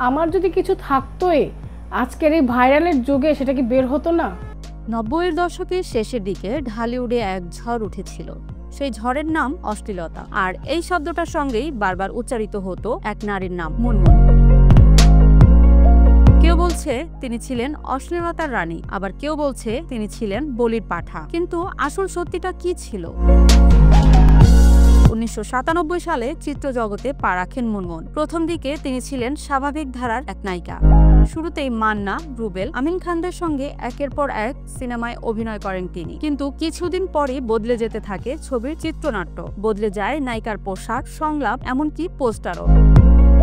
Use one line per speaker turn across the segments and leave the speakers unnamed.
আমার যদি কিছু থাকতোই আজকের এই ভাইরালের যুগে, সেটা কি বের হতো না?
90-এর দশকের শেষের দিকে ঢালিউডে এক ঝড় উঠেছিল। সেই ঝড়ের নাম অশ্লীলতা, আর এই শব্দটার সঙ্গেই বারবার উচ্চারিত হতো এক নারীর নাম, মুনমুন। কেউ বলছে তিনি ছিলেন অশ্লীলতার রানী, আবার কেউ বলছে তিনি ছিলেন বলির পাঠা। কিন্তু আসল সত্যিটা কি ছিল? 1997 সালে চিত্রজগতে পা রাখেন মুনমুন। প্রথম দিকে তিনি ছিলেন স্বাভাবিক ধারার এক নায়িকা। শুরুতেই মান্না, রুবেল, আমিন খানদের সঙ্গে একের পর এক সিনেমায় অভিনয় করেন তিনি। কিন্তু কিছুদিন পরই বদলে যেতে থাকে ছবির চিত্রনাট্য, বদলে যায় নায়িকার পোশাক, সংলাপ, এমনকি পোস্টারও।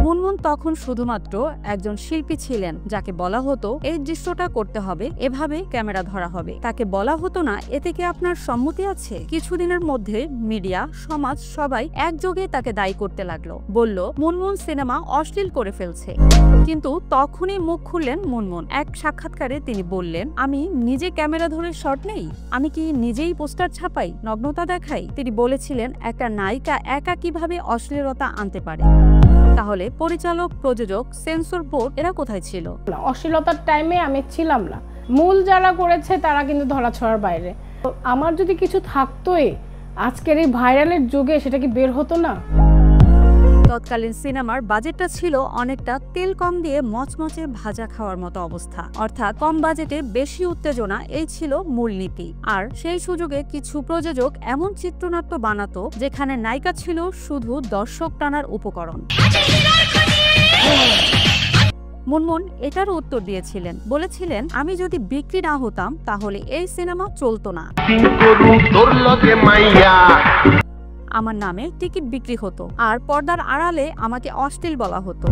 মুনমুন তখন শুধুমাত্র একজন শিল্পী ছিলেন, যাকে বলা হতো এই দৃশ্যটা করতে হবে, এভাবে ক্যামেরা ধরা হবে। তাকে বলা হতো না এতে কি আপনার সম্মতি আছে। কিছুদিনের মধ্যে মিডিয়া, সমাজ সবাই একযোগে তাকে দায়ী করতে লাগলো, বলল মুনমুন সিনেমা অশ্লীল করে ফেলছে। কিন্তু তখনই মুখ খুললেন মুনমুন। এক সাক্ষাৎকারে তিনি বললেন, আমি নিজে ক্যামেরা ধরে শট নেই, আমি কি নিজেই পোস্টার ছাপাই, নগ্নতা দেখাই। তিনি বলেছিলেন একটা নায়িকা একা কিভাবে অশ্লীলতা আনতে পারে। তাহলে পরিচালক, প্রযোজক, সেন্সর বোর্ড এরা কোথায় ছিল?
অশ্লীলতার টাইমে আমি ছিলাম না। মূল যারা করেছে তারা কিন্তু ধরাছোঁয়ার বাইরে। আমার যদি কিছু থাকতোই আজকের এই ভাইরালের যুগে, সেটা কি বের হতো না?
তৎকালীন সিনেমার বাজেটটা ছিল অনেকটা তেল কম দিয়ে মচমচে ভাজা খাওয়ার মতো অবস্থা, অর্থাৎ কম বাজেটে বেশি উত্তেজনা, এই ছিল মূলনীতি। আর সেই সুযোগে কিছু প্রযোজক এমন চিত্রনাট্য বানাতো যেখানে নায়িকা ছিল শুধু দর্শক টানার উপকরণ। মুনমুন এটারও উত্তর দিয়েছিলেন, বলেছিলেন আমি যদি বিক্রি না হতাম তাহলে এই সিনেমা চলতো না। আমার নামে টিকিট বিক্রি হতো, আর পর্দার আড়ালে আমাকে অশ্লীল বলা হতো।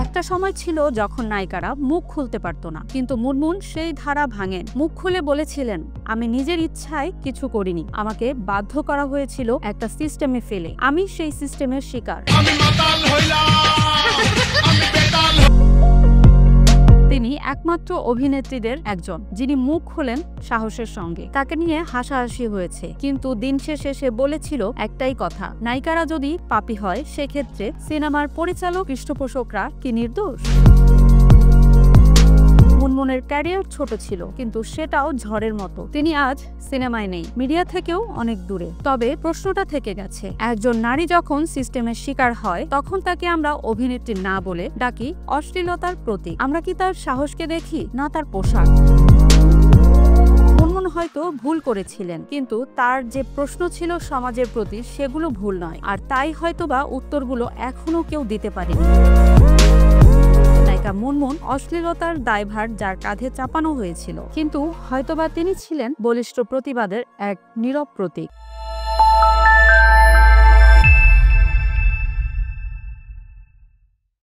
একটা সময় ছিল যখন নায়িকারা মুখ খুলতে পারতো না, কিন্তু মুনমুন সেই ধারা ভাঙেন। মুখ খুলে বলেছিলেন, আমি নিজের ইচ্ছায় কিছু করিনি, আমাকে বাধ্য করা হয়েছিল একটা সিস্টেমে ফেলে, আমি সেই সিস্টেমের শিকার। তিনি একমাত্র অভিনেত্রীদের একজন যিনি মুখ খোলেন সাহসের সঙ্গে। তাকে নিয়ে হাসাহাসি হয়েছে, কিন্তু দিন শেষে সে বলেছিল একটাই কথা, নায়িকারা যদি পাপী হয় সেক্ষেত্রে সিনেমার পরিচালক, পৃষ্ঠপোষকরা কি নির্দোষ? মুনমুনের ক্যারিয়ার ছোট ছিল, কিন্তু সেটাও ঝড়ের মতো। তিনি আজ সিনেমায় নেই, মিডিয়া থেকেও অনেক দূরে। তবে প্রশ্নটা থেকে গেছে, একজন নারী যখন সিস্টেমের শিকার হয় তখন তাকে আমরা অভিনেত্রী না বলে ডাকি অশ্লীলতার প্রতীক। আমরা কি তার সাহসকে দেখি, না তার পোশাক? মুনমুন হয়তো ভুল করেছিলেন, কিন্তু তার যে প্রশ্ন ছিল সমাজের প্রতি, সেগুলো ভুল নয়। আর তাই হয়তোবা উত্তরগুলো এখনো কেউ দিতে পারেনি। নায়িকা মুনমুন অশ্লীলতার দায়ভার যার কাঁধে চাপানো হয়েছিল, কিন্তু হয়তোবা তিনি ছিলেন বলিষ্ঠ প্রতিবাদের এক নীরব প্রতীক।